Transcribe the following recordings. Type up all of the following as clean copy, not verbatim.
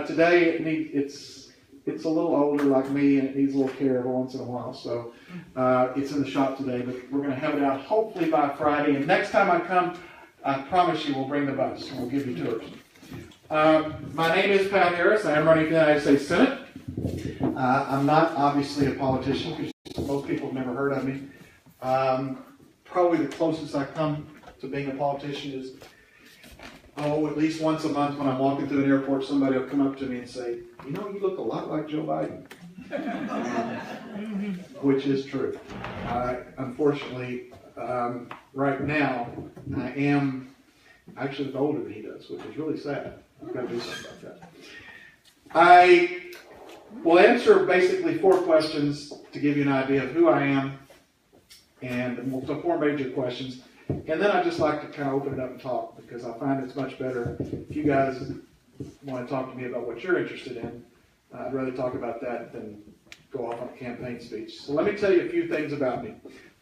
today it's a little older like me, and it needs a little care every once in a while. So it's in the shop today, but we're going to have it out hopefully by Friday. And next time I come, I promise you we'll bring the bus and we'll give you tours. My name is Pat Harris. I am running for the United States Senate. I'm not obviously a politician because most people have never heard of me. Probably the closest I come to being a politician is, at least once a month when I'm walking through an airport, somebody will come up to me and say, you know, you look a lot like Joe Biden. Which is true. Unfortunately, right now, I am actually older than he does, which is really sad. I've got to do something about that. I will answer basically 4 questions to give you an idea of who I am, and so 4 major questions. And then I'd just like to kind of open it up and talk, because I find it's much better if you guys want to talk to me about what you're interested in. I'd rather talk about that than go off on a campaign speech. So let me tell you a few things about me.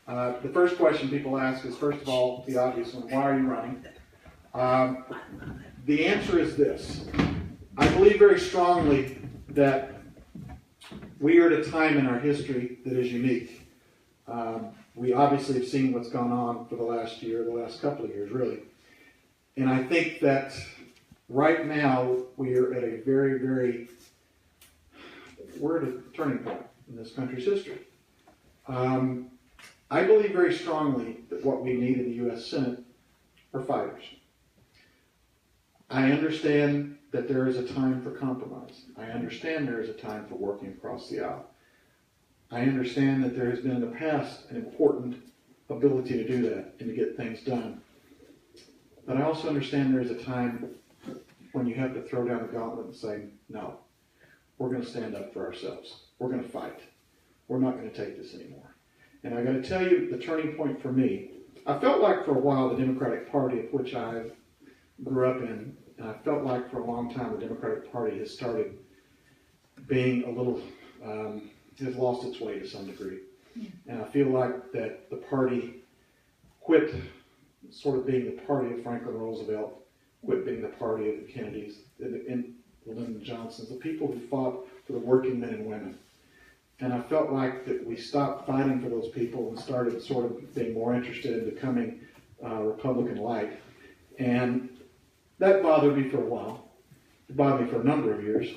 The first question people ask is, first of all, the obvious one: why are you running? The answer is this. I believe very strongly that we are at a time in our history that is unique. We obviously have seen what's gone on for the last year, the last couple of years, really. And I think that right now we are at a we're at a turning point in this country's history. I believe very strongly that what we need in the U.S. Senate are fighters. I understand that there is a time for compromise. I understand there is a time for working across the aisle. I understand that there has been in the past an important ability to do that and to get things done. But I also understand there is a time when you have to throw down the gauntlet and say, no, we're going to stand up for ourselves. We're going to fight. We're not going to take this anymore. And I got to tell you, the turning point for me, I felt like for a while the Democratic Party, of which I grew up in, and I felt like for a long time the Democratic Party has started being a little, has lost its way to some degree. And I feel like that the party quit sort of being the party of Franklin Roosevelt, quit being the party of the Kennedys and the Lyndon Johnsons, the people who fought for the working men and women. And I felt like that we stopped fighting for those people and started sort of being more interested in becoming Republican light. And that bothered me for a while. It bothered me for a number of years.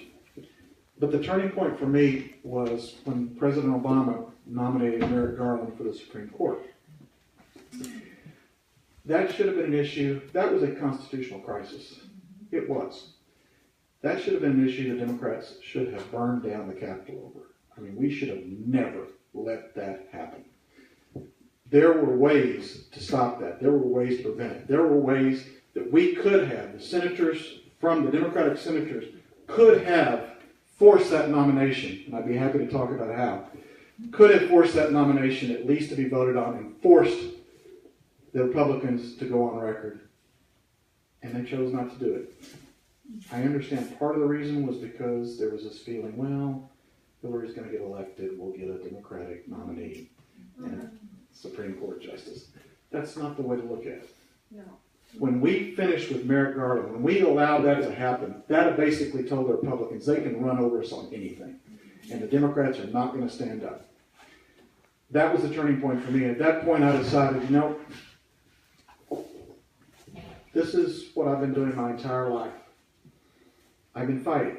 But the turning point for me was when President Obama nominated Merrick Garland for the Supreme Court. That should have been an issue. That was a constitutional crisis. It was. That should have been an issue the Democrats should have burned down the Capitol over. I mean, we should have never let that happen. There were ways to stop that. There were ways to prevent it. There were ways that we could have, the senators, from the Democratic senators, could have forced that nomination, and I'd be happy to talk about how, could have forced that nomination at least to be voted on and forced the Republicans to go on record. And they chose not to do it. I understand part of the reason was because there was this feeling, well, Hillary's going to get elected, we'll get a Democratic nominee and a Supreme Court justice. That's not the way to look at it. No. When we finished with Merrick Garland, when we allowed that to happen, that basically told the Republicans they can run over us on anything. And the Democrats are not going to stand up. That was the turning point for me. At that point, I decided, you know, this is what I've been doing my entire life. I've been fighting.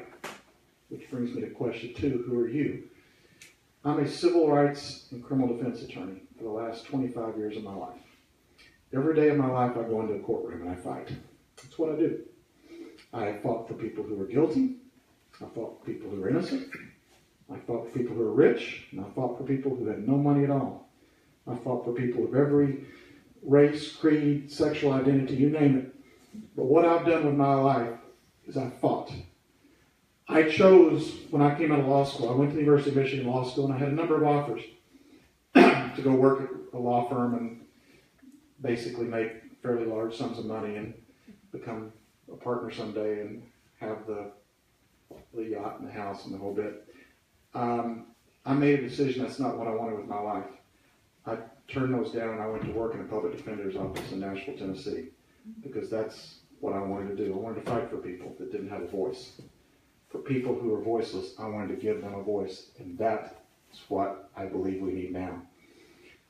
Which brings me to question 2, who are you? I'm a civil rights and criminal defense attorney for the last 25 years of my life. Every day of my life I go into a courtroom and I fight. That's what I do. I fought for people who were guilty. I fought for people who were innocent. I fought for people who were rich. And I fought for people who had no money at all. I fought for people of every race, creed, sexual identity, you name it. But what I've done with my life is I fought. I chose, when I came out of law school, I went to the University of Michigan Law School, and I had a number of offers to go work at a law firm and basically make fairly large sums of money and become a partner someday and have the yacht and the house and the whole bit. I made a decision that's not what I wanted with my life. I turned those down and I went to work in a public defender's office in Nashville, Tennessee, because that's what I wanted to do. I wanted to fight for people that didn't have a voice. for people who are voiceless. I wanted to give them a voice, and that's what I believe we need now.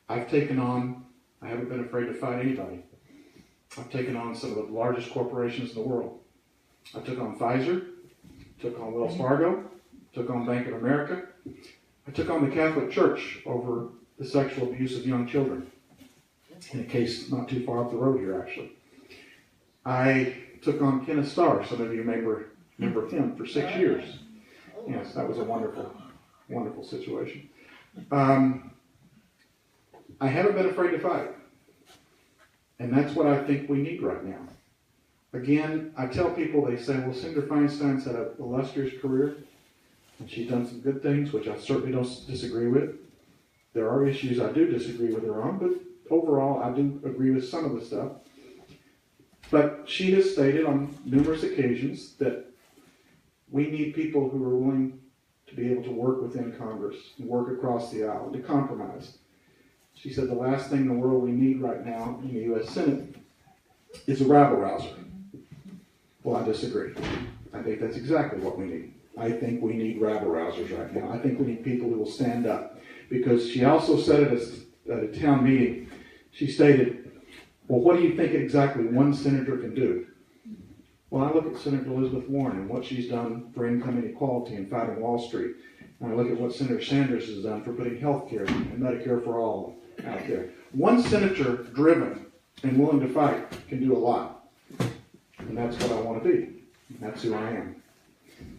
I haven't been afraid to fight anybody. I've taken on some of the largest corporations in the world. I took on Pfizer, took on Wells Fargo, took on Bank of America. I took on the Catholic Church over the sexual abuse of young children, in a case not too far up the road here, actually. I took on Kenneth Starr. Some of you may remember him for 6 years. Yes, that was a wonderful, wonderful situation. I haven't been afraid to fight. And that's what I think we need right now. Again, I tell people, they say, well, Senator Feinstein's had an illustrious career, and she's done some good things, which I certainly don't disagree with. There are issues I do disagree with her on, but overall, I do agree with some of the stuff. But she has stated on numerous occasions that we need people who are willing to be able to work within Congress and work across the aisle, to compromise. She said the last thing in the world we need right now in the U.S. Senate is a rabble-rouser. Well, I disagree. I think that's exactly what we need. I think we need rabble-rousers right now. I think we need people who will stand up. Because she also said at a town meeting, she stated, well, what do you think exactly one senator can do? Well, I look at Senator Elizabeth Warren and what she's done for income inequality and fighting Wall Street. And I look at what Senator Sanders has done for putting health care and Medicare for all out there. One senator driven and willing to fight can do a lot. And that's what I want to be. And that's who I am.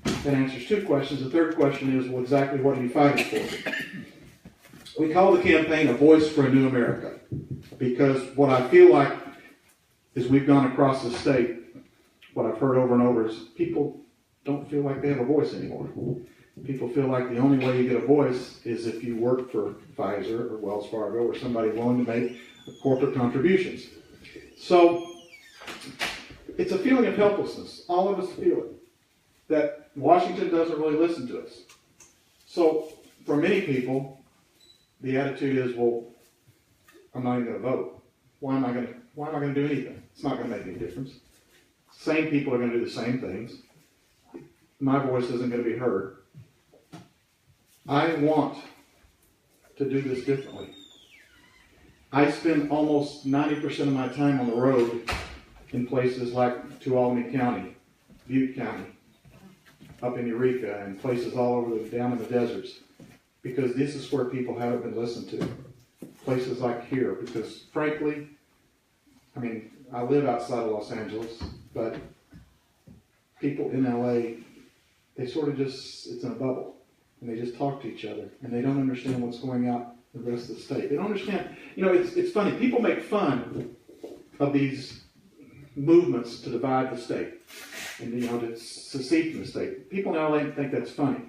That answers two questions. The third question is, well, exactly what are you fighting for? We call the campaign A Voice for a New America. Because what I feel like as we've gone across the state, what I've heard over and over is people don't feel like they have a voice anymore. People feel like the only way you get a voice is if you work for Pfizer or Wells Fargo or somebody willing to make corporate contributions. So it's a feeling of helplessness. All of us feel it. That Washington doesn't really listen to us. So for many people, the attitude is, well, I'm not even going to vote. Why am I going to do anything? It's not going to make any difference. Same people are going to do the same things. My voice isn't going to be heard. I want to do this differently. I spend almost 90% of my time on the road in places like Tuolumne County, Butte County, up in Eureka, and places all over down in the deserts, because this is where people haven't been listened to. Places like here, because frankly, I mean, I live outside of Los Angeles, but people in LA, they sort of just, it's in a bubble, and they just talk to each other, and they don't understand what's going out in the rest of the state. They don't understand, it's funny, people make fun of these movements to divide the state, and to secede from the state. People in LA think that's funny.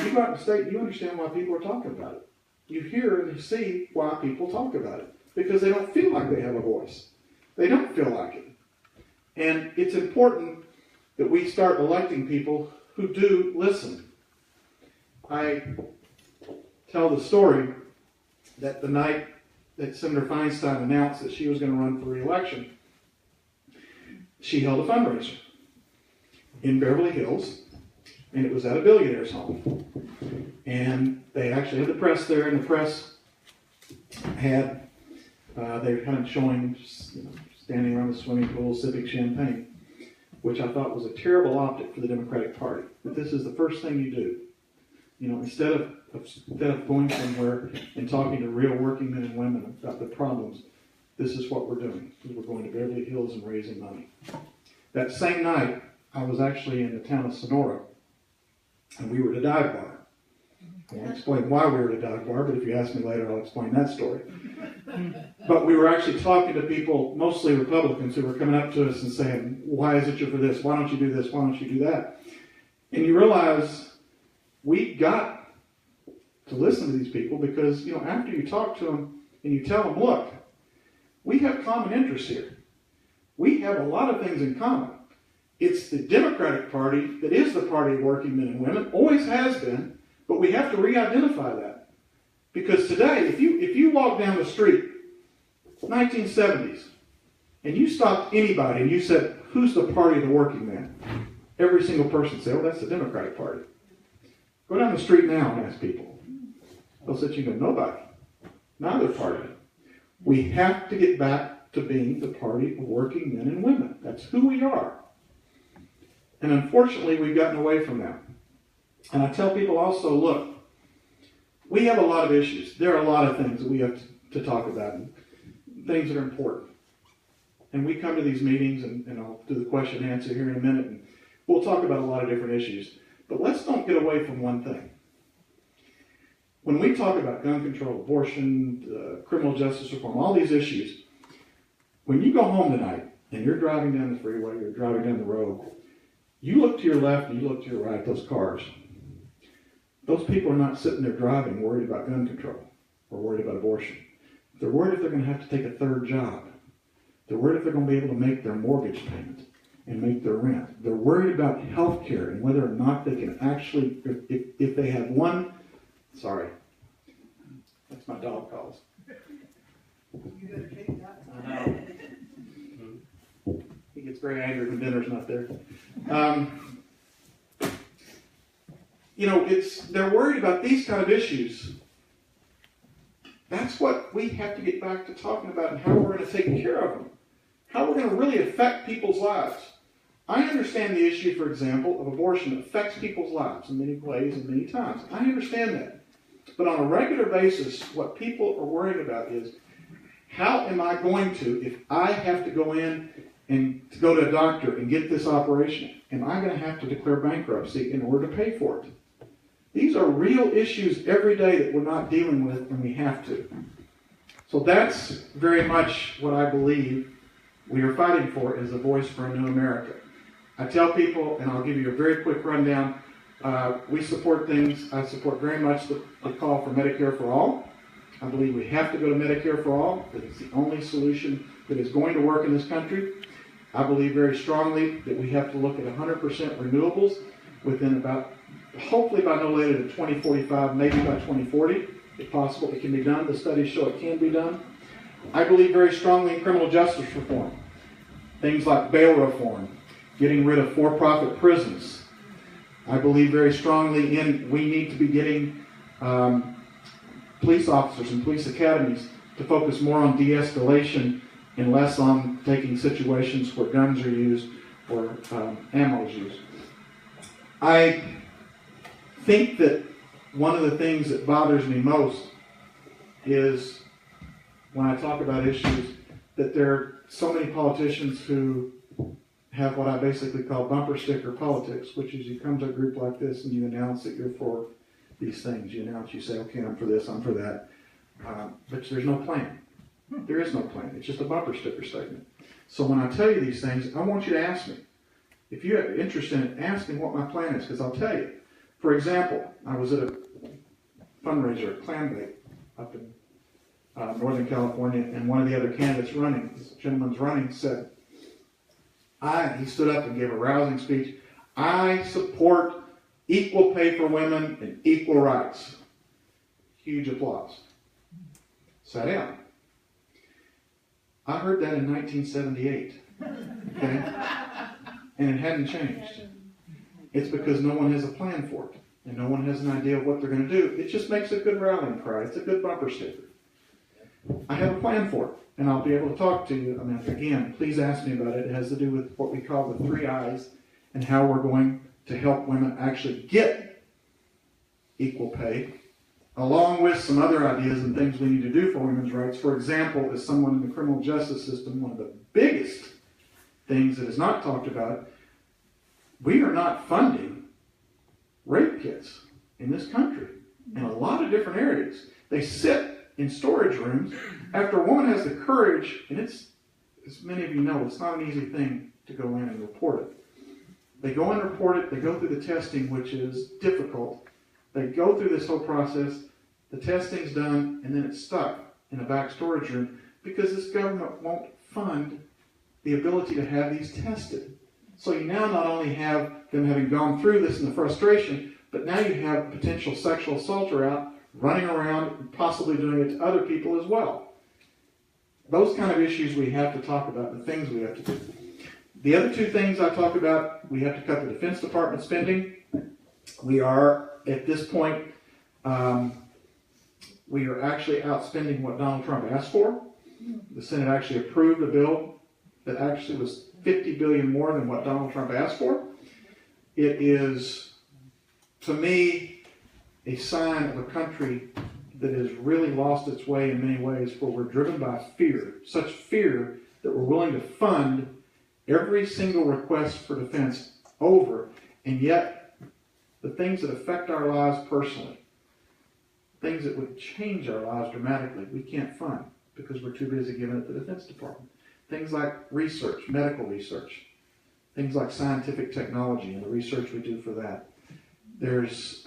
You go out in the state, you understand why people are talking about it. You hear and you see why people talk about it, because they don't feel like they have a voice. They don't feel like it. And it's important that we start electing people who do listen. I tell the story that the night that Senator Feinstein announced that she was going to run for re-election, she held a fundraiser in Beverly Hills, and it was at a billionaire's home. And they actually had the press there, and the press had, they were kind of showing, standing around the swimming pool, sipping champagne, which I thought was a terrible optic for the Democratic Party. But this is the first thing you do. Instead of going somewhere and talking to real working men and women about the problems, this is what we're doing. We're going to Beverly Hills and raising money. That same night, I was actually in the town of Sonora, and we were at a dive bar. I won't explain why we were at a dive bar, but if you ask me later, I'll explain that story. But we were actually talking to people, mostly Republicans, who were coming up to us and saying, why is it you're for this? Why don't you do this? Why don't you do that? And you realize we got to listen to these people because, after you talk to them and you tell them, look, we have common interests here. We have a lot of things in common. It's the Democratic Party that is the party of working men and women, always has been, but we have to re-identify that. Because today, if you walk down the street, 1970s, and you stopped anybody and you said, who's the party of the working man? every single person say, oh, that's the Democratic Party. Go down the street now and ask people. They'll sit you and go, nobody. Neither party. We have to get back to being the party of working men and women. That's who we are. And unfortunately, we've gotten away from that. And I tell people also, look, we have a lot of issues. There are a lot of things that we have to talk about, and things that are important. And we come to these meetings, and I'll do the question and answer here in a minute, and we'll talk about a lot of different issues. But let's don't get away from one thing. When we talk about gun control, abortion, criminal justice reform, all these issues, when you go home tonight and you're driving down the freeway, you're driving down the road, you look to your left and you look to your right, those cars. Those people are not sitting there driving worried about gun control or worried about abortion. They're worried if they're going to have to take a third job. They're worried if they're going to be able to make their mortgage payment and make their rent. They're worried about health care and whether or not they can actually, if they have one, sorry, that's my dog calls. You better take that. I know. He gets very angry when dinner's not there. They're worried about these kind of issues. That's what we have to get back to talking about, and how we're going to take care of them. How we're going to really affect people's lives. I understand the issue, for example, of abortion affects people's lives in many ways and many times. I understand that. But on a regular basis, what people are worrying about is, how am I going to, if I have to go in and to go to a doctor and get this operation, am I going to have to declare bankruptcy in order to pay for it? These are real issues every day that we're not dealing with, and we have to. So that's very much what I believe we are fighting for, is a voice for a new America. I tell people, and I'll give you a very quick rundown, we support things. I support very much the call for Medicare for all. I believe we have to go to Medicare for all, that it's the only solution that is going to work in this country. I believe very strongly that we have to look at 100% renewables within about, hopefully by no later than 2045, maybe by 2040, if possible. It can be done. The studies show it can be done. I believe very strongly in criminal justice reform. Things like bail reform, getting rid of for-profit prisons. I believe very strongly in, we need to be getting police officers and police academies to focus more on de-escalation and less on taking situations where guns are used or ammo is used. I think that one of the things that bothers me most is when I talk about issues that there are so many politicians who have what I basically call bumper sticker politics, which is you come to a group like this and you announce that you're for these things. You say, okay, I'm for this, I'm for that. But there's no plan. There is no plan. It's just a bumper sticker statement. So when I tell you these things, I want you to ask me. If you have interest in it, ask me what my plan is, because I'll tell you. For example, I was at a fundraiser at Clam Bake up in Northern California, and one of the other candidates running, this gentleman's running, said, he stood up and gave a rousing speech, I support equal pay for women and equal rights. Huge applause. Sat down. I heard that in 1978. Okay? And it hadn't changed. It's because no one has a plan for it. And no one has an idea of what they're going to do. It just makes a good rallying cry. It's a good bumper sticker. I have a plan for it. And I'll be able to talk to you. I mean, again, please ask me about it. It has to do with what we call the 3 I's and how we're going to help women actually get equal pay, along with some other ideas and things we need to do for women's rights. For example, as someone in the criminal justice system, one of the biggest things that is not talked about, we are not funding rape kits in this country in a lot of different areas. They sit in storage rooms after a woman has the courage, and it's, as many of you know, it's not an easy thing to go in and report it. They go and report it, they go through the testing, which is difficult. They go through this whole process, the testing's done, and then it's stuck in a back storage room because this government won't fund the ability to have these tested. So you now not only have them having gone through this and the frustration, but now you have a potential sexual assaulter out running around and possibly doing it to other people as well. Those kind of issues we have to talk about, the things we have to do. The other two things I talked about, we have to cut the Defense Department spending. We are, at this point, we are actually outspending what Donald Trump asked for. The Senate actually approved a bill that actually was $50 billion more than what Donald Trump asked for. It is, to me, a sign of a country that has really lost its way in many ways, where we're driven by fear, such fear that we're willing to fund every single request for defense over, and yet the things that affect our lives personally, things that would change our lives dramatically, we can't fund because we're too busy giving it to the Defense Department. Things like research, medical research, things like scientific technology and the research we do for that. There's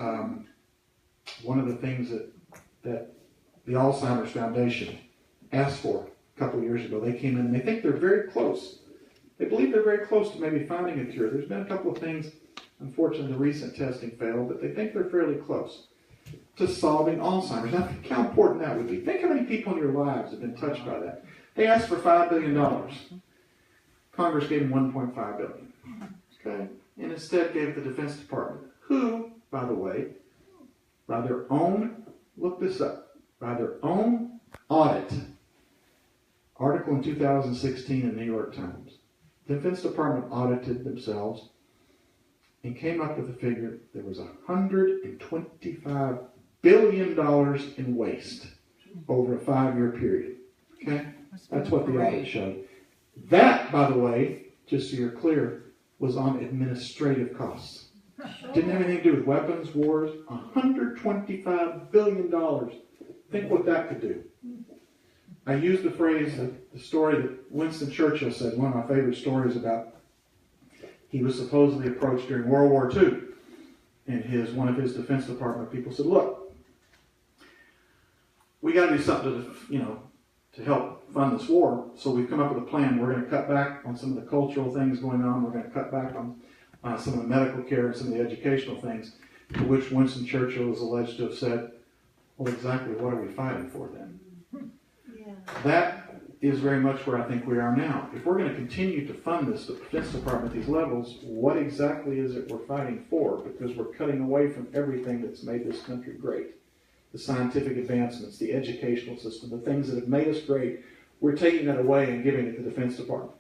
one of the things that the Alzheimer's Foundation asked for a couple of years ago. They came in and they think they're very close. They believe they're very close to maybe finding a cure. There's been a couple of things, unfortunately, the recent testing failed, but they think they're fairly close to solving Alzheimer's. Now, think how important that would be. Think how many people in your lives have been touched by that. They asked for $5 billion. Congress gave them $1.5 billion. Okay? And instead gave it to the Defense Department, who, by the way, by their own, look this up, by their own audit, article in 2016 in the New York Times, the Defense Department audited themselves and came up with a figure. There was $125 billion in waste over a 5-year period. Okay? That's what the audit showed. That, by the way, just so you're clear, was on administrative costs. Didn't have anything to do with weapons, wars. $125 billion. Think what that could do. I used the phrase, the story that Winston Churchill said, one of my favorite stories about, he was supposedly approached during World War II, and one of his Defense Department people said, look, we got to do something to help fund this war, so we've come up with a plan. We're going to cut back on some of the cultural things going on. We're going to cut back on some of the medical care and some of the educational things, to which Winston Churchill is alleged to have said, well, exactly what are we fighting for then? Yeah. That is very much where I think we are now. If we're going to continue to fund this, the Defense Department at these levels, what exactly is it we're fighting for? Because we're cutting away from everything that's made this country great. The scientific advancements, the educational system, the things that have made us great, we're taking that away and giving it to the Defense Department.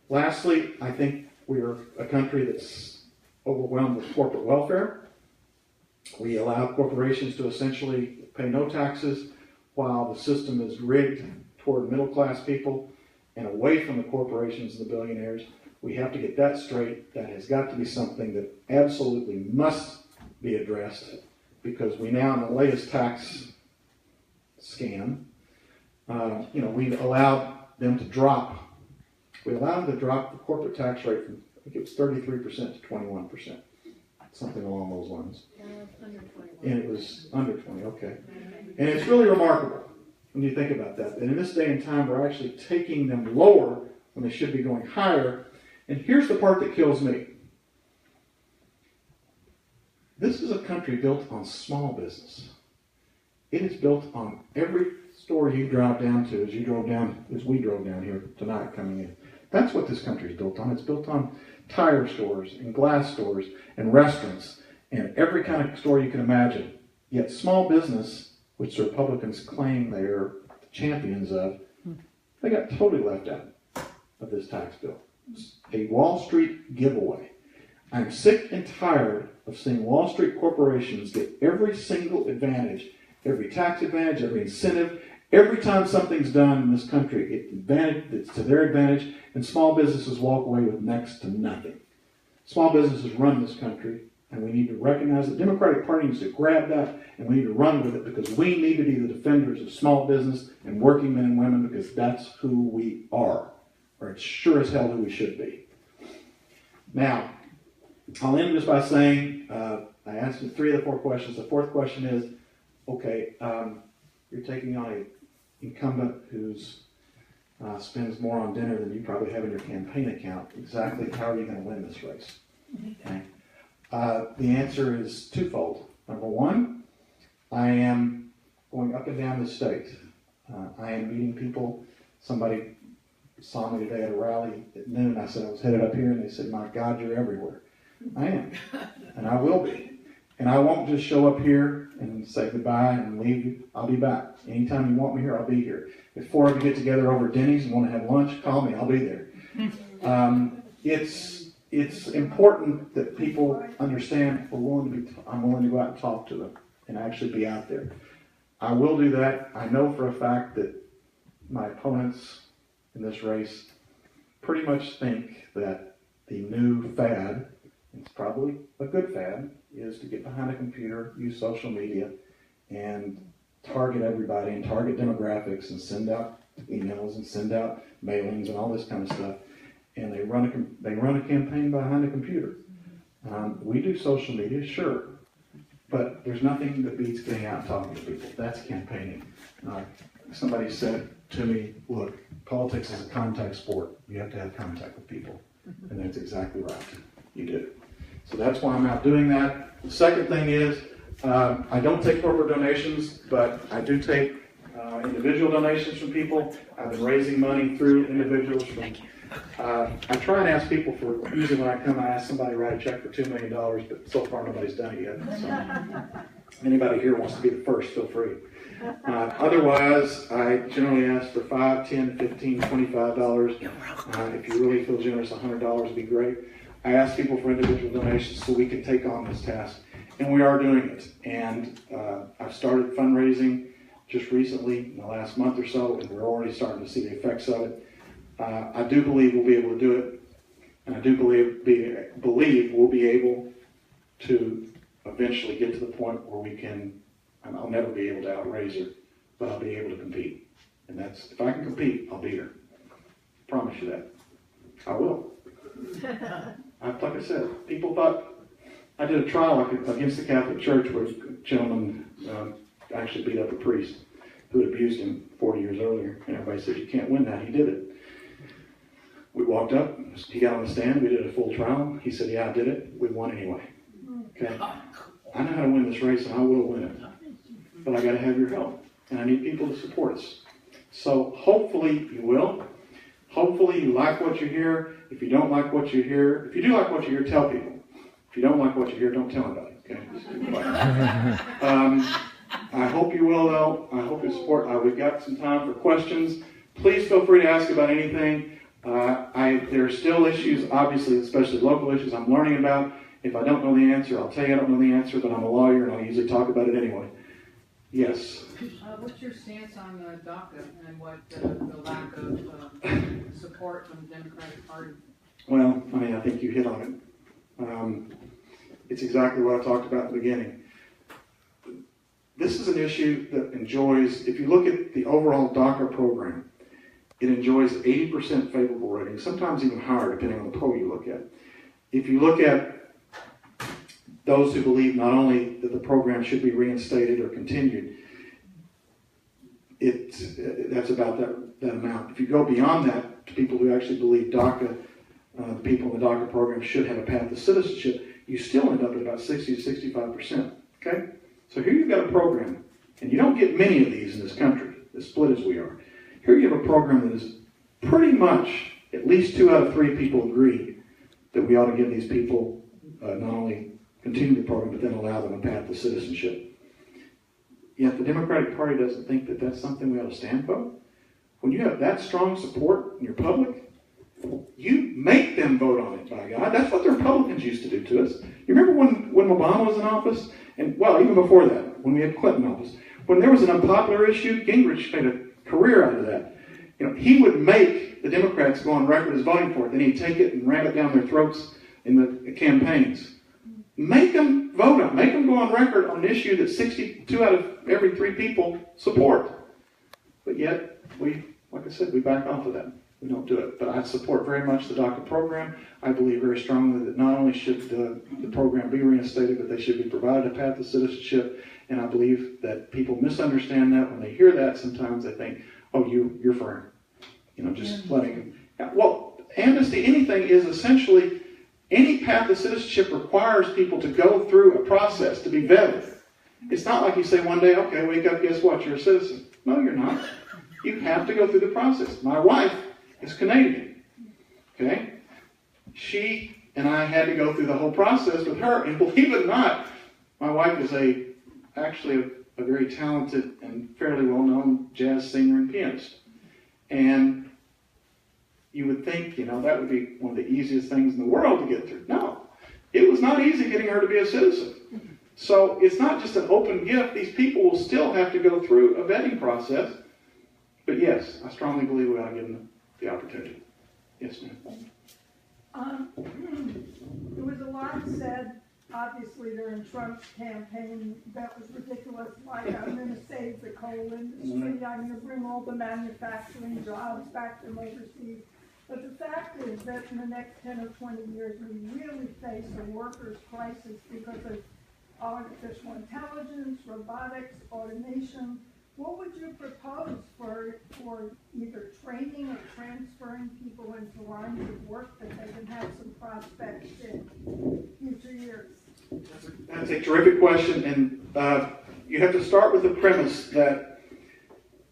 Lastly, I think we are a country that's overwhelmed with corporate welfare. We allow corporations to essentially pay no taxes while the system is rigged toward middle-class people and away from the corporations and the billionaires. We have to get that straight. That has got to be something that absolutely must be addressed, because we now, in the latest tax scam, we allowed them to drop the corporate tax rate from, I think it was 33% to 21%, something along those lines. Under 21. And it was under 20, okay. And it's really remarkable when you think about that. And in this day and time, we're actually taking them lower when they should be going higher. And here's the part that kills me. This is a country built on small business. It is built on every store you drive down to, as we drove down here tonight coming in. That's what this country is built on. It's built on tire stores and glass stores and restaurants and every kind of store you can imagine. Yet small business, which the Republicans claim they are champions of, they got totally left out of this tax bill. It's a Wall Street giveaway. I'm sick and tired of seeing Wall Street corporations get every single advantage, every tax advantage, every incentive. Every time something's done in this country, it's to their advantage, and small businesses walk away with next to nothing. Small businesses run this country, and we need to recognize the Democratic Party needs to grab that, and we need to run with it, because we need to be the defenders of small business and working men and women, because that's who we are, or it's sure as hell who we should be. Now, I'll end just by saying, I asked you 3 of the 4 questions. The 4th question is, okay, you're taking on an incumbent who spends more on dinner than you probably have in your campaign account. Exactly how are you going to win this race? Okay. The answer is twofold. Number one, I am going up and down the state. I am meeting people. Somebody saw me today at a rally at noon. I said I was headed up here, and they said, "My God, you're everywhere." I am, and I will be. And I won't just show up here and say goodbye and leave you. I'll be back. Anytime you want me here, I'll be here. If 4 of you get together over Denny's and want to have lunch, call me. I'll be there. It's important that people understand I'm willing to go out and talk to them and actually be out there. I will do that. I know for a fact that my opponents in this race pretty much think that the new fad, it's probably a good fad, is to get behind a computer, use social media, and target everybody and target demographics and send out emails and send out mailings and all this kind of stuff. And they run a campaign behind a computer. We do social media, sure, but there's nothing that beats getting out and talking to people. That's campaigning. Somebody said to me, "Look, politics is a contact sport. You have to have contact with people," and that's exactly right. You do. So that's why I'm out doing that. The second thing is, I don't take corporate donations, but I do take individual donations from people. I've been raising money through individuals. I try and ask people for, usually when I come, I ask somebody to write a check for $2 million, but so far nobody's done it yet. So anybody here wants to be the first, feel free. Otherwise, I generally ask for $5, $10, $15, $25. If you really feel generous, $100 would be great. I ask people for individual donations so we can take on this task. And we are doing it. And I've started fundraising just recently, in the last month or so, and we're already starting to see the effects of it. I do believe we'll be able to do it. And I do believe we'll be able to eventually get to the point where we can, I'll never be able to outraise her, but I'll be able to compete. And that's, if I can compete, I'll beat her. I promise you that. I will. Like I said, people thought, I did a trial against the Catholic Church where a gentleman actually beat up a priest who had abused him 40 years earlier. And everybody said, "You can't win that." He did it. We walked up, he got on the stand, we did a full trial. He said, "Yeah, I did it." We won anyway. Okay? I know how to win this race, and I will win it. But I got to have your help. And I need people to support us. So hopefully you will. Hopefully you like what you hear. If you don't like what you hear, if you do like what you hear, tell people. If you don't like what you hear, don't tell anybody. Okay? Just be quiet. I hope you will, though. I hope you support. We've got some time for questions. Please feel free to ask about anything. There are still issues, obviously, especially local issues I'm learning about. If I don't know the answer, I'll tell you I don't know the answer, but I'm a lawyer and I'll usually talk about it anyway. Yes? What's your stance on DACA and what the lack of support from the Democratic Party? Well, I think you hit on it. It's exactly what I talked about at the beginning. This is an issue that enjoys, if you look at the overall DACA program, it enjoys 80% favorable rating, sometimes even higher depending on the poll you look at. If you look at those who believe not only that the program should be reinstated or continued, that's about that amount. If you go beyond that to people who actually believe DACA, the people in the DACA program should have a path to citizenship, you still end up at about 60 to 65%. Okay? So here you've got a program, and you don't get many of these in this country, as split as we are. Here you have a program that is pretty much, at least 2 out of 3 people agree that we ought to give these people not only continue the program, but then allow them a path to citizenship. Yet the Democratic Party doesn't think that that's something we ought to stand for. When you have that strong support in your public, you make them vote on it, by God. That's what the Republicans used to do to us. You remember when Obama was in office? And, well, even before that, when we had Clinton in office. When there was an unpopular issue, Gingrich made a career out of that. He would make the Democrats go on record as voting for it. Then he'd take it and ram it down their throats in the campaigns. Make them vote on it. Make them go on record on an issue that 62 out of every 3 people support. But yet, like I said, we back off of that. We don't do it. But I support very much the DACA program. I believe very strongly that not only should the program be reinstated, but they should be provided a path to citizenship. And I believe that people misunderstand that. When they hear that, sometimes they think, "Oh, you're for just letting them." Well, amnesty, anything, is essentially any path to citizenship requires people to go through a process to be vetted. It's not like you say one day, "Okay, wake up, guess what? You're a citizen." No, you're not. You have to go through the process. My wife is Canadian. Okay? She and I had to go through the whole process with her, and believe it or not, my wife is actually a very talented and fairly well-known jazz singer and pianist. And you would think, that would be one of the easiest things in the world to get through. No, it was not easy getting her to be a citizen. So it's not just an open gift. These people will still have to go through a vetting process. But yes, I strongly believe we ought to give them the opportunity. Yes, ma'am. There was a lot said, obviously, during Trump's campaign that was ridiculous, like, I'm going to save the coal industry, I'm going to bring all the manufacturing jobs back from overseas. But the fact is that in the next 10 or 20 years, we really face a workers' crisis because of artificial intelligence, robotics, automation. What would you propose for either training or transferring people into lines of work that they can have some prospects in future years? That's a terrific question, and you have to start with the premise that,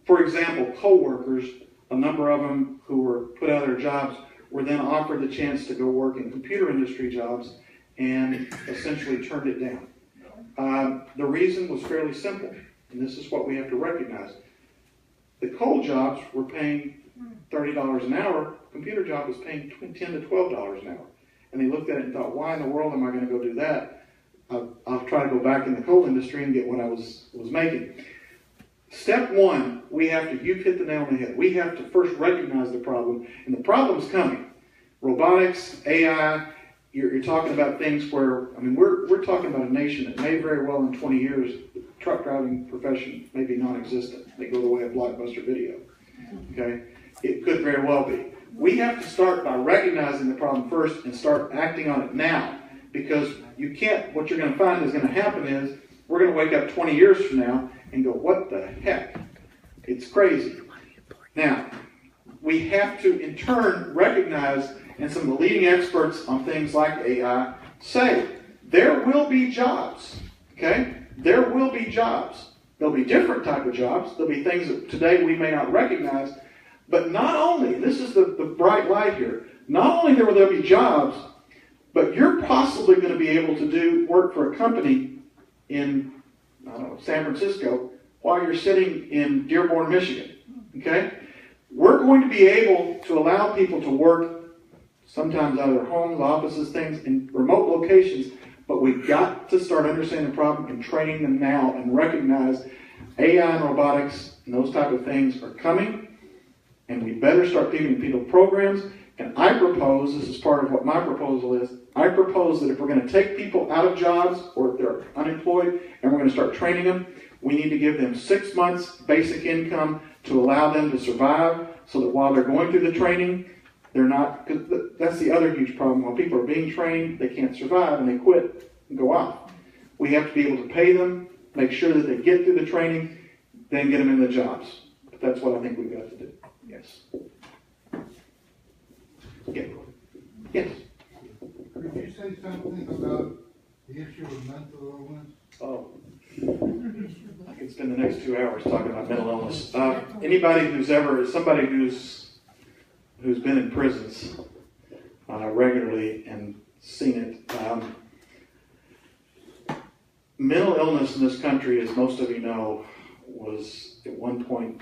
for example, co-workers, a number of them who were put out of their jobs were then offered the chance to go work in computer industry jobs and essentially turned it down. The reason was fairly simple, and this is what we have to recognize. The coal jobs were paying $30 an hour. Computer job was paying $10 to $12 an hour. And they looked at it and thought, why in the world am I going to go do that? I'll try to go back in the coal industry and get what I was making. Step one, you've hit the nail on the head. We have to first recognize the problem, and the problem's coming. Robotics, AI, you're talking about things where, we're talking about a nation that may very well in 20 years, the truck driving profession may be non-existent. They go the way of Blockbuster Video. Okay? It could very well be. We have to start by recognizing the problem first and start acting on it now, because what you're going to find is going to happen is, we're going to wake up 20 years from now and go, what the heck? It's crazy. Now, we have to in turn recognize, and some of the leading experts on things like AI say, there will be jobs. Okay? There will be jobs. There'll be different type of jobs. There'll be things that today we may not recognize. But not only, this is the bright light here, not only will there be jobs, but you're possibly going to be able to work for a company in, San Francisco while you're sitting in Dearborn, Michigan. Okay? We're going to be able to allow people to work sometimes out of their homes, offices, things in remote locations, but we've got to start understanding the problem and training them now and recognize AI and robotics and those type of things are coming, and we better start giving people programs. And I propose, this is part of what my proposal is, I propose that if we're going to take people out of jobs or if they're unemployed and we're going to start training them, we need to give them 6 months basic income to allow them to survive so that while they're going through the training, they're not, because that's the other huge problem. While people are being trained, they can't survive and they quit and go off. We have to be able to pay them, make sure that they get through the training, then get them in the jobs. But that's what I think we've got to do. Yes. Yeah. Yes. Could you say something about the issue of mental illness? Oh, I could spend the next 2 hours talking about mental illness. Anybody somebody who's been in prisons regularly and seen it, mental illness in this country, as most of you know, was at one point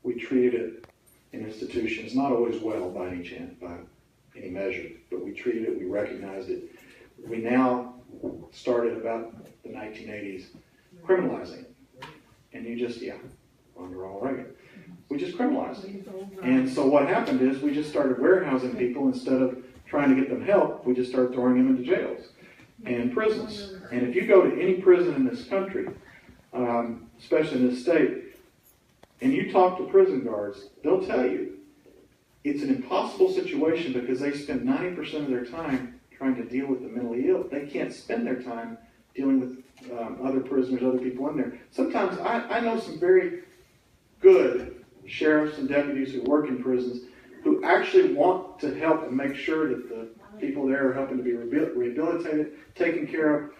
we treated it in institutions, not always well by any chance, by any measure, but we treated it, we recognized it. We now started about the 1980s criminalizing it. And under Ronald Reagan. We just criminalized it. And so what happened is we just started warehousing people instead of trying to get them help, we just started throwing them into jails and prisons. And if you go to any prison in this country, especially in this state, and you talk to prison guards, they'll tell you it's an impossible situation because they spend 90% of their time trying to deal with the mentally ill. They can't spend their time dealing with other prisoners, other people in there. Sometimes I know some very good sheriffs and deputies who work in prisons who actually want to help and make sure that the people there are helping to be rehabilitated, taken care of.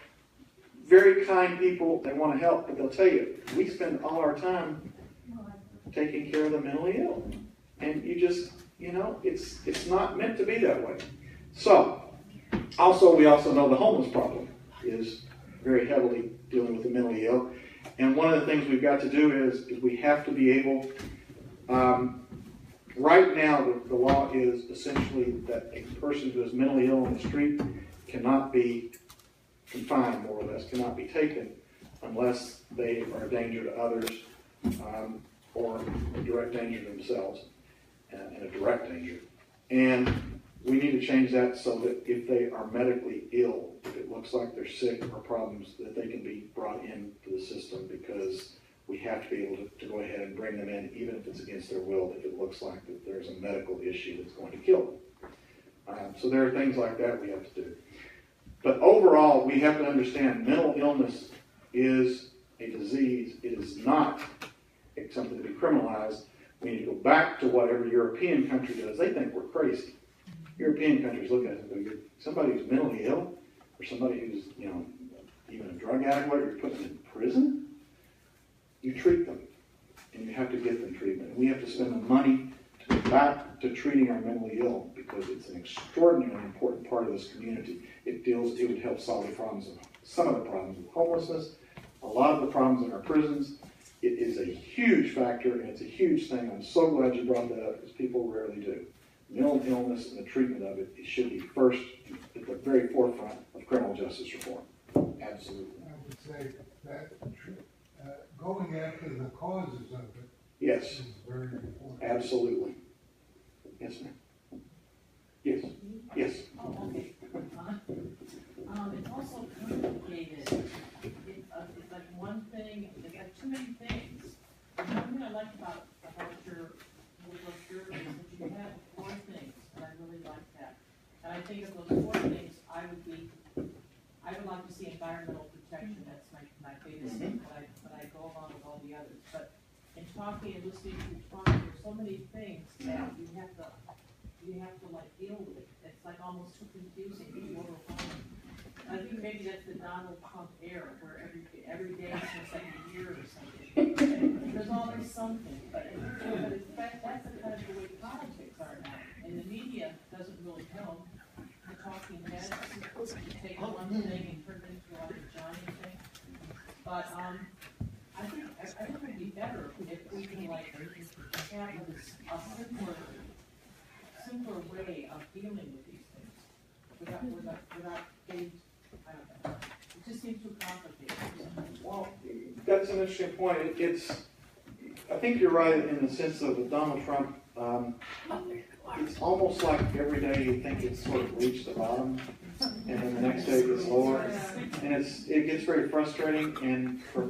Very kind people, they want to help, but they'll tell you, we spend all our time taking care of the mentally ill. And it's not meant to be that way. So, we also know the homeless problem is very heavily dealing with the mentally ill. And one of the things we've got to do is we have to be able, right now the law is essentially that a person who is mentally ill on the street cannot be confined, more or less, cannot be taken unless they are a danger to others or a direct danger to themselves, and a direct danger. And we need to change that so that if they are medically ill, if it looks like they're sick or problems, that they can be brought into the system, because we have to be able to go ahead and bring them in, even if it's against their will, if it looks like that there's a medical issue that's going to kill them. So there are things like that we have to do. But overall, we have to understand mental illness is a disease. It is not something to be criminalized. We need to go back to what every European country does. They think we're crazy. European countries look at it and go, somebody who's mentally ill, or somebody who's, even a drug addict, you're putting them in prison, you treat them, and you have to get them treatment. And we have to spend the money to go back to treating our mentally ill, because it's an extraordinarily important part of this community. It would help solve the problems some of the problems with homelessness, a lot of the problems in our prisons. It is a huge factor, and it's a huge thing. I'm so glad you brought that up, because people rarely do. Mental illness and the treatment of it should be first at the very forefront of criminal justice reform. Absolutely. I would say that going after the causes of it Yes. is very important. Absolutely. Yes, ma'am. Yes. Yes. Oh, okay. It's also complicated. It's like one thing, it's like too many things. One thing I like about your brochure is that you have 4 things, and I really like that. And I think of those 4 things, I would like to see environmental protection. That's my biggest thing, but I go along with all the others. But in talking and listening to you talk, there's so many things that you have to like deal with. It's like almost too confusing, too overwhelming. I think maybe that's the Donald Trump era, where every day seems like a year or something. There's always something, but in fact, that's the kind of the way politics are now. And the media doesn't really help. The talking heads take one thing and turn it into like a giant thing. But I think it would be better if we can like have a simpler way of dealing with these things without getting, I don't know. It just seems too complicated. Well, that's an interesting point. I think you're right in the sense of with Donald Trump. It's almost like every day you think it's sort of reached the bottom, and then the next day it gets lower, and it gets very frustrating. And for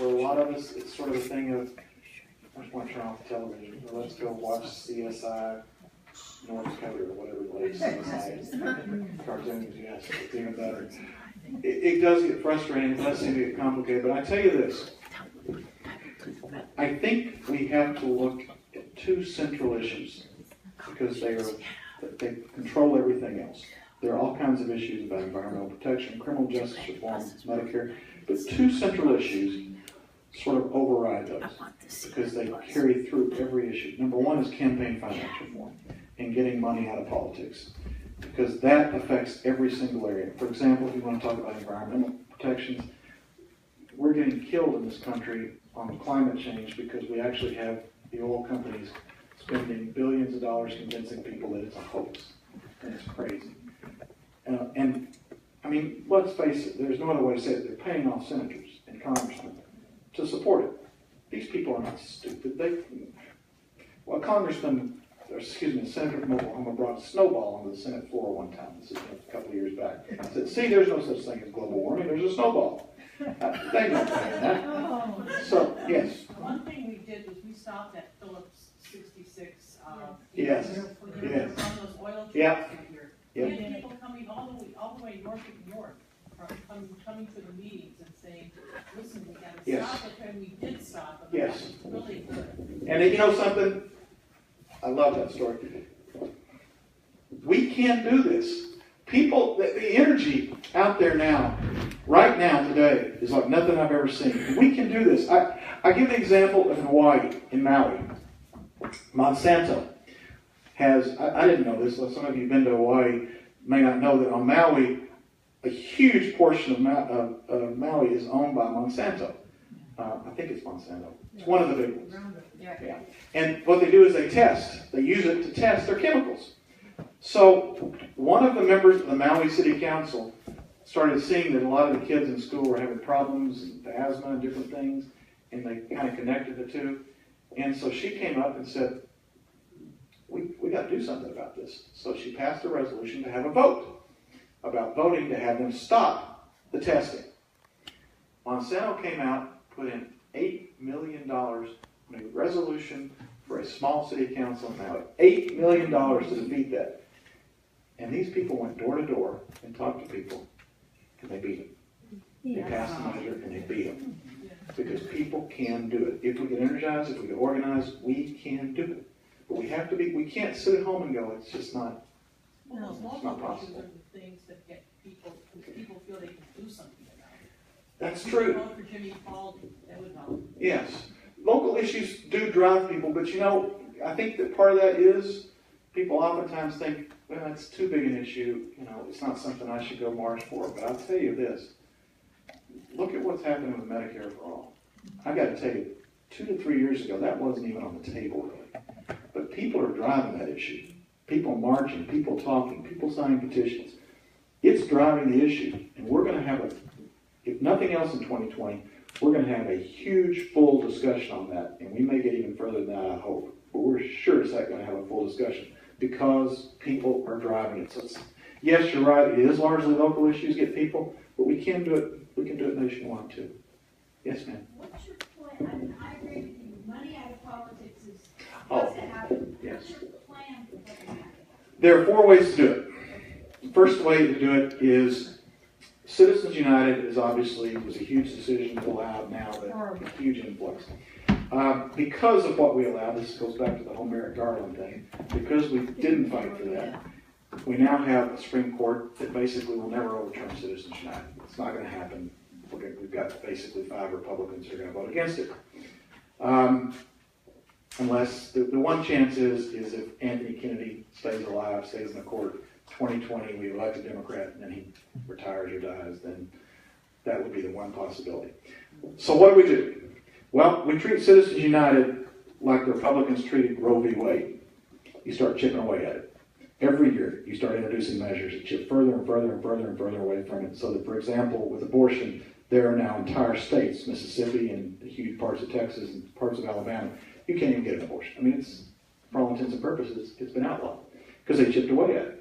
a lot of us, it's sort of a thing of, I just want to turn off television, or let's go watch CSI North Dakota, or whatever the latest CSI is. Cartoons, yes, it's even better. It does get frustrating. It does seem to get complicated. But I tell you this, I think we have to look at 2 central issues, because they control everything else. There are all kinds of issues about environmental protection, criminal justice reform, Medicare, but 2 central issues sort of override those, because they carry through every issue. Number 1 is campaign finance reform and getting money out of politics, because that affects every single area. For example, if you want to talk about environmental protections, we're getting killed in this country on climate change because we actually have the oil companies spending billions of dollars convincing people that it's a hoax, and it's crazy. And I mean, let's face it, there's no other way to say it. They're paying off senators and congressmen to support it. These people are not stupid. A senator from Oklahoma brought a snowball onto the Senate floor one time. This is a couple of years back. I said, see, there's no such thing as global warming. There's a snowball. They don't say that. So, yes. One thing we did was we stopped at Phillips 66. Yes. From Yes. those oil Yeah. trucks in here. Yeah. We had people coming all the way north of New York, coming to the meetings and saying, listen, we got to Yes. stop it, and we did stop it. Yes. It was really good. And you know something? I love that story. We can't do this. People, the energy out there now, right now, today, is like nothing I've ever seen. We can do this. I give the example of Hawaii, in Maui. Monsanto. has, I didn't know this, so some of you who've been to Hawaii may not know that on Maui, a huge portion of Maui is owned by Monsanto. I think it's Monsanto. It's one of the big ones. Yeah. And what they do is they test. They use it to test their chemicals. So one of the members of the Maui City Council started seeing that a lot of the kids in school were having problems, with asthma and different things, and they kind of connected the two. And so she came up and said, we got to do something about this. So she passed a resolution to have a vote about voting to have them stop the testing. Monsanto came out, put in $8 million in a resolution for a small city council in Maui. $8 million to defeat that. And these people went door to door and talked to people, and they beat them. They passed the measure, and they beat them. Because people can do it. If we get energized, if we get organized, we can do it. But we can't sit at home and go, it's just not, Well, those it's not local issues possible. are the things that get people feel they can do something about it. That's If true. you vote for Jimmy Paul, that would help. Yes. Local issues do drive people, but I think that part of that is people oftentimes think, well, it's too big an issue, it's not something I should go march for. But I'll tell you this, look at what's happening with Medicare for All. I got to tell you, 2 to 3 years ago, that wasn't even on the table really. But people are driving that issue. People marching, people talking, people signing petitions. It's driving the issue. And we're going to have if nothing else in 2020, we're going to have a huge, full discussion on that. And we may get even further than that, I hope. But we're sure as heck going to have a full discussion because people are driving it. So yes, you're right. It is largely local issues get people, but we can do it. We can do it nationwide too. Yes, ma'am. What's your plan? I agree with you. Money out of politics is, Oh, has to happen. yes. What's your plan for making that happen? There are 4 ways to do it. The first way to do it is Citizens United was a huge decision to allow now a huge influx. Because of what we allowed, this goes back to the whole Merrick Garland thing, because we didn't fight for that, we now have a Supreme Court that basically will never overturn Citizens United. It's not going to happen. We've got basically 5 Republicans who are going to vote against it. Unless the one chance is if Anthony Kennedy stays alive, stays in the court, 2020 we elect a Democrat and then he retires or dies, then that would be the one possibility. So what do? Well, we treat Citizens United like the Republicans treated Roe v. Wade. You start chipping away at it. Every year you start introducing measures that chip further and further and further and further away from it, so that, for example, with abortion, there are now entire states, Mississippi and huge parts of Texas and parts of Alabama, you can't even get an abortion. I mean, it's, for all intents and purposes, it's been outlawed because they chipped away at it.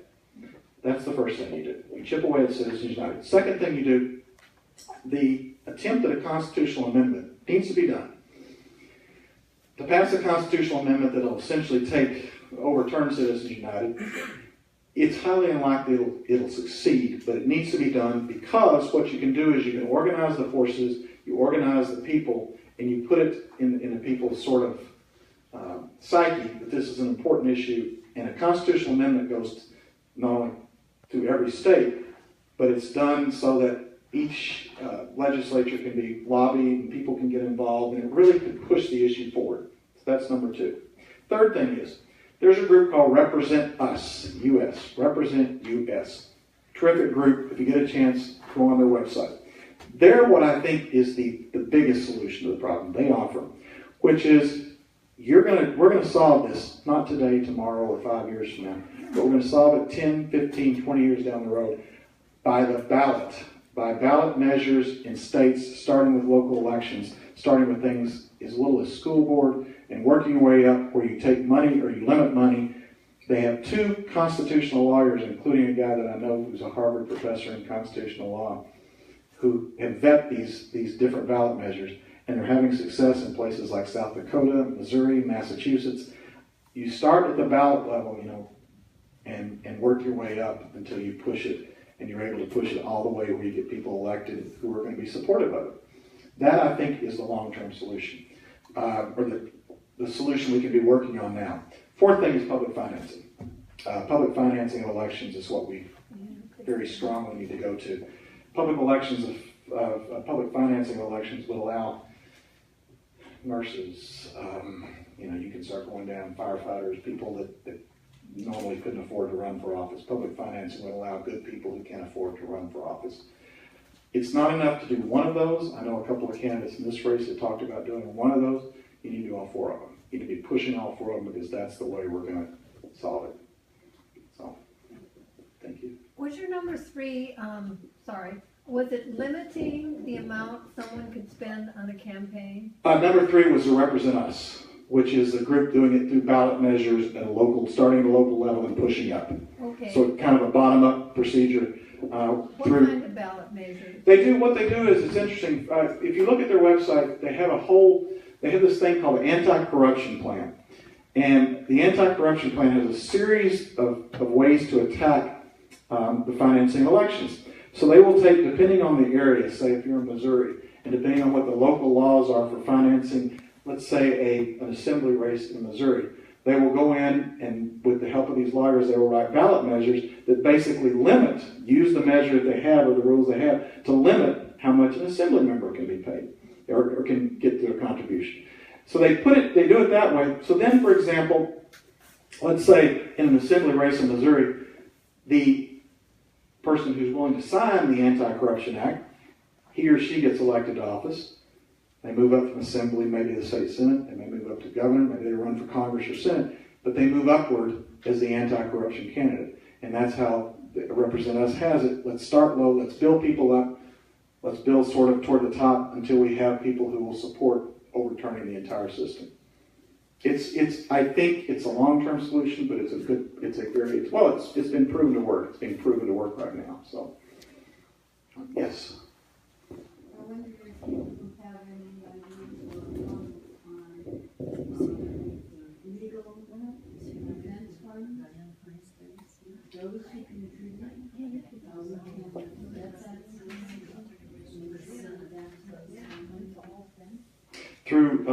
That's the first thing you do. You chip away at Citizens United. Second thing you do, the attempt at a constitutional amendment needs to be done. To pass a constitutional amendment that will essentially overturn Citizens United, it's highly unlikely it'll succeed, but it needs to be done because what you can do is you can organize the forces, you organize the people, and you put it in the people's sort of psyche that this is an important issue, and a constitutional amendment goes not only to every state, but it's done so that each legislature can be lobbied and people can get involved, and it really could push the issue forward. So that's number 2. Third thing is, there's a group called Represent Us, U.S., Represent U.S. Terrific group. If you get a chance, go on their website. They're what I think is the biggest solution to the problem they offer, which is we're going to solve this, not today, tomorrow, or 5 years from now, but we're going to solve it 10, 15, 20 years down the road by the ballot, by ballot measures in states, starting with local elections, starting with things as little as school board, and working your way up where you take money or you limit money. They have 2 constitutional lawyers, including a guy that I know who's a Harvard professor in constitutional law, who have vet these different ballot measures, and they're having success in places like South Dakota, Missouri, Massachusetts. You start at the ballot level, and work your way up until you push it, and you're able to push it all the way where you get people elected who are going to be supportive of it. That, I think, is the long-term solution, or the solution we can be working on now. Fourth thing is public financing. Public financing of elections is what we very strongly need to go to. Public elections public financing of elections will allow nurses, you can start going down, firefighters, people that normally couldn't afford to run for office. Public financing would allow good people who can't afford to run for office. It's not enough to do one of those. I know a couple of candidates in this race that talked about doing one of those. You need to do all four of them. You need to be pushing all four of them because that's the way we're going to solve it. So, thank you. Was your number 3, was it limiting the amount someone could spend on a campaign? Number 3 was to represent us, which is a group doing it through ballot measures at a local, starting at a local level and pushing up. Okay. So kind of a bottom-up procedure. What kind of ballot measures? What they do is, it's interesting. If you look at their website, they have this thing called the anti-corruption plan. And the anti-corruption plan has a series of ways to attack the financing of elections. So they will take, depending on the area, say if you're in Missouri, and depending on what the local laws are for financing, let's say an assembly race in Missouri, they will go in and with the help of these lawyers, they will write ballot measures that basically use the measure that they have or the rules they have to limit how much an assembly member can be paid or can get their contribution. So they do it that way. So then, for example, let's say in an assembly race in Missouri, the person who's willing to sign the Anti-Corruption Act, he or she gets elected to office. They move up from assembly, maybe the state senate, they may move up to governor, maybe they run for Congress or senate, but they move upward as the anti-corruption candidate. And that's how Represent Us has it. Let's start low, let's build people up, let's build sort of toward the top until we have people who will support overturning the entire system. I think it's a long-term solution, but it's been proven to work. It's being proven to work right now, so. Yes? I wonder if you have any ideas on legal defense fund, those who contribute, Through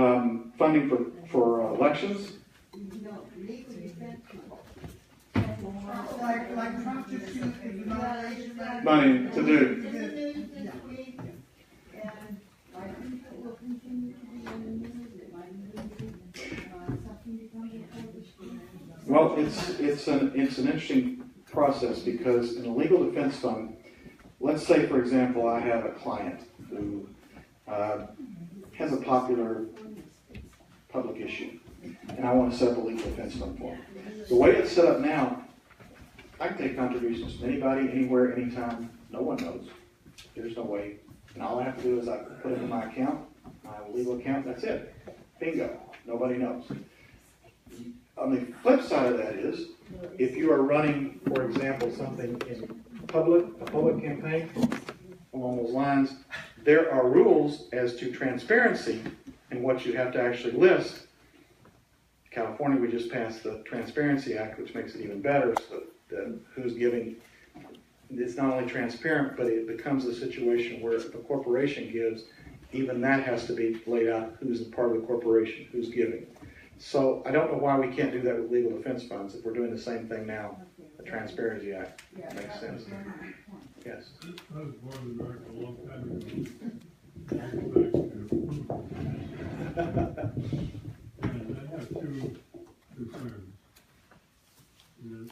funding for elections? no, legal defense Like Trump just used the inauguration Money to do. in the news this week, and I think it will continue to be in the news. It might be something to come before the school. Well, it's an interesting process because in a legal defense fund, let's say, for example, I have a client who has a popular public issue, and I want to set up a legal defense fund for him. The way it's set up now, I can take contributions from anybody, anywhere, anytime. No one knows. There's no way. And all I have to do is I put it in my account, my legal account, that's it. Bingo. Nobody knows. On the flip side of that is, if you are running, for example, something in a public campaign, along those lines, there are rules as to transparency and what you have to actually list. California, we just passed the Transparency Act, which makes it even better, so that who's giving, it's not only transparent, but it becomes a situation where if a corporation gives, even that has to be laid out, who's a part of the corporation, who's giving. So I don't know why we can't do that with legal defense funds if we're doing the same thing now, the Transparency Act. Makes sense. Yes. I was born in America a long time ago. And I have two concerns.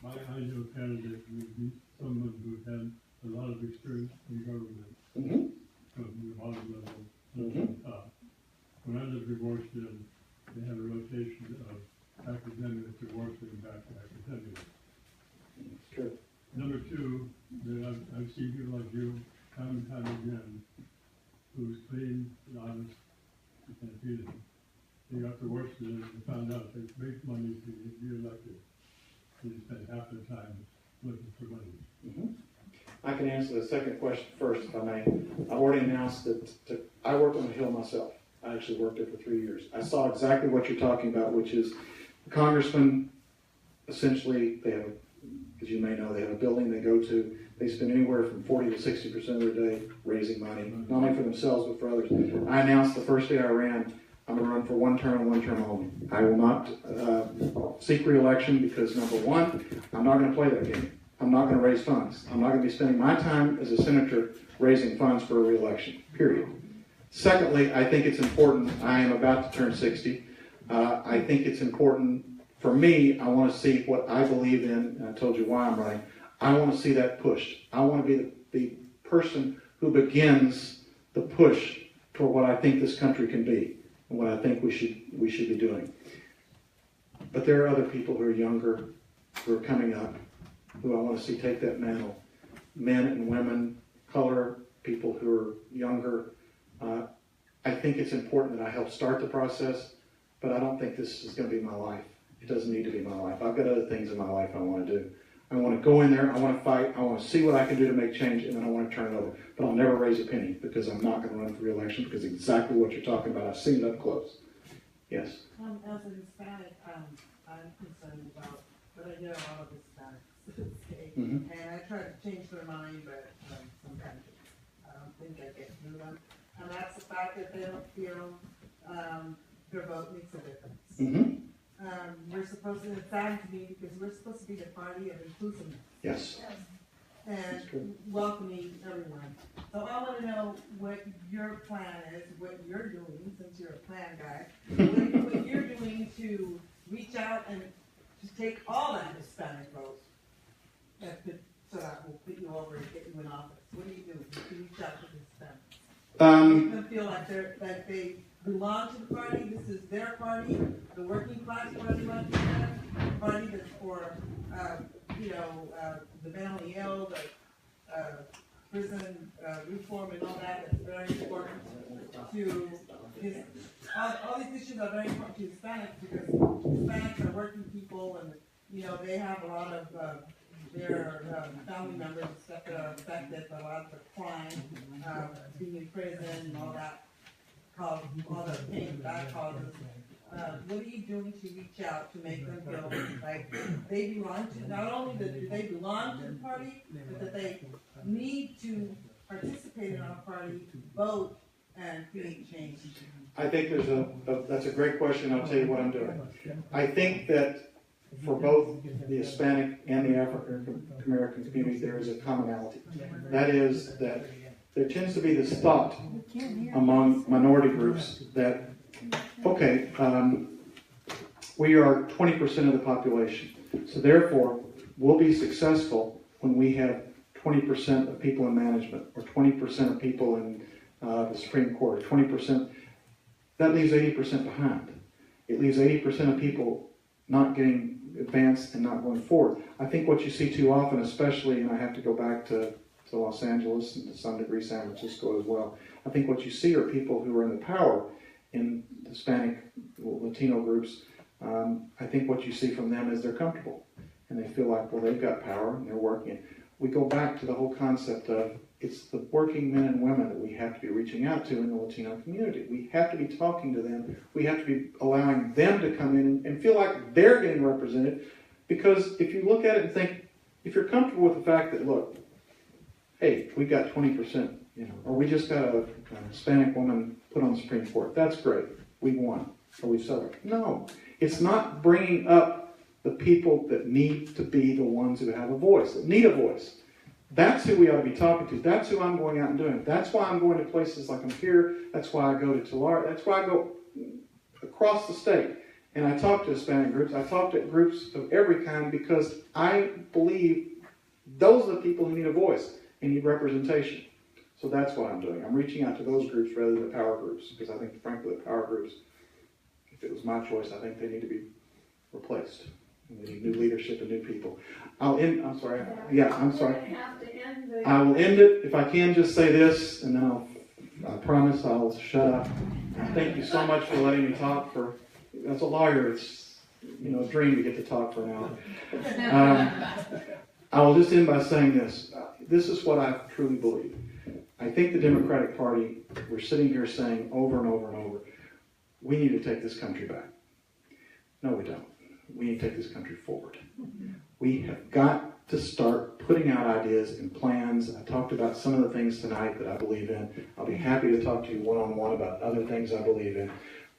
My ideal candidate would be someone who had a lot of experience in government, from the bottom level to the top. When I lived in Washington, they had a rotation of academics to Washington back to academia. True. Number two, that I've seen people like you time and time again, who's clean and honest and feeling. They got to Washington and found out they make money to get reelected. They spend half their time looking for money. I can answer the second question first, if I may. I already announced that I worked on the Hill myself. I actually worked there for 3 years. I saw exactly what you're talking about, which is the congressman, essentially, they have, as you may know, they have a building they go to. They spend anywhere from 40 to 60% of their day raising money, not only for themselves, but for others. I announced the first day I ran, I'm going to run for one term and one term only. I will not seek re-election because, number one, I'm not going to play that game. I'm not going to raise funds. I'm not going to be spending my time as a senator raising funds for a re-election, period. Secondly, I think it's important, I am about to turn 60, I think it's important For me, I want to see what I believe in, and I told you why I'm running. I want to see that pushed. I want to be the person who begins the push toward what I think this country can be and what I think we should be doing. But there are other people who are younger, who are coming up, who I want to see take that mantle. Men and women, color, people who are younger. I think it's important that I help start the process, but I don't think this is going to be my life. It doesn't need to be my life. I've got other things in my life I want to do. I want to go in there, I want to fight, I want to see what I can do to make change, and then I want to turn it over. But I'll never raise a penny because I'm not going to run for re-election because exactly what you're talking about, I've seen it up close. Yes? As a Hispanic, I'm concerned about, but I know all of Hispanics say, Mhm. and I try to change their mind, but sometimes I don't think I get through them. And that's the fact that they don't feel their vote makes a difference. Mm-hmm. We're supposed to, it's sad to me because we're supposed to be the party of inclusiveness Yes. That's true. and welcoming everyone. So I want to know what your plan is, what you're doing, since you're a plan guy, what you're doing to reach out and to take all that Hispanic vote so that we'll put you over and get you in office. What are you doing to reach out to the Hispanics? Make them feel like they belong to the party, this is their party, the working class party like that, the party that's for, the mentally ill, the prison reform and all that, that's very important to all these issues are very important to Hispanics because Hispanics are working people and, they have a lot of their family members that are affected by a lot of the crime, being in prison and all that. All the pain that causes. What are you doing to reach out to make them feel like they belong to, not only do they belong to the party, but that they need to participate in our party, vote, and create change? I think that's a great question. I'll tell you what I'm doing. I think that for both the Hispanic and the African American community, there is a commonality. That is that there tends to be this thought among minority groups that, okay, we are 20% of the population, so therefore we'll be successful when we have 20% of people in management, or 20% of people in the Supreme Court, or 20%. That leaves 80% behind. It leaves 80% of people not getting advanced and not going forward. I think what you see too often, especially, and I have to go back to Los Angeles and to some degree San Francisco as well. I think what you see are people who are in the power in Hispanic, Latino groups. I think what you see from them is they're comfortable and they feel like, well, they've got power and they're working. We go back to the whole concept of it's the working men and women that we have to be reaching out to in the Latino community. We have to be talking to them. We have to be allowing them to come in and feel like they're getting represented. Because if you look at it and think, if you're comfortable with the fact that, look, hey, we got 20%, or we just got a Hispanic woman put on the Supreme Court. That's great. We won. Or we celebrate. No. It's not bringing up the people that need to be the ones who have a voice, that need a voice. That's who we ought to be talking to. That's who I'm going out and doing. That's why I'm going to places like I'm here. That's why I go to Tulare. That's why I go across the state. And I talk to Hispanic groups. I talk to groups of every kind because I believe those are the people who need a voice and need representation. So that's what I'm doing. I'm reaching out to those groups rather than the power groups because I think, frankly, the power groups, if it was my choice, I think they need to be replaced. And we need new leadership and new people. I'm sorry. Yeah, I'm sorry. I will end it. If I can just say this, and then I promise I'll shut up. Thank you so much for letting me talk. As a lawyer, it's a dream to get to talk for an hour. I will just end by saying this. This is what I truly believe. I think the Democratic Party, we're sitting here saying over and over and over, we need to take this country back. No, we don't. We need to take this country forward. We have got to start putting out ideas and plans. I talked about some of the things tonight that I believe in. I'll be happy to talk to you one-on-one about other things I believe in.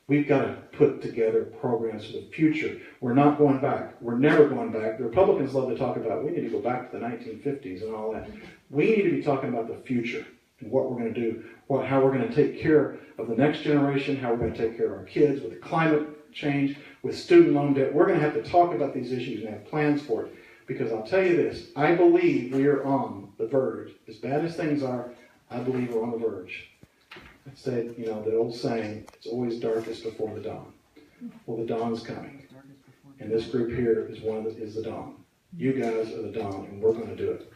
We've got to put together programs for the future. We're not going back. We're never going back. The Republicans love to talk about, we need to go back to the 1950s and all that. We need to be talking about the future and what we're going to do, how we're going to take care of the next generation, how we're going to take care of our kids with the climate change, with student loan debt. We're gonna have to talk about these issues and have plans for it. Because I'll tell you this, I believe we are on the verge. As bad as things are, I believe we're on the verge. I said, you know, the old saying, it's always darkest before the dawn. Well, the dawn's coming. And this group here is the dawn. You guys are the dawn, and we're gonna do it.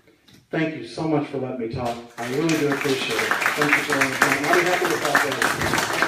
Thank you so much for letting me talk. I really do appreciate it. Thank you for letting me talk. I'll be happy to talk later.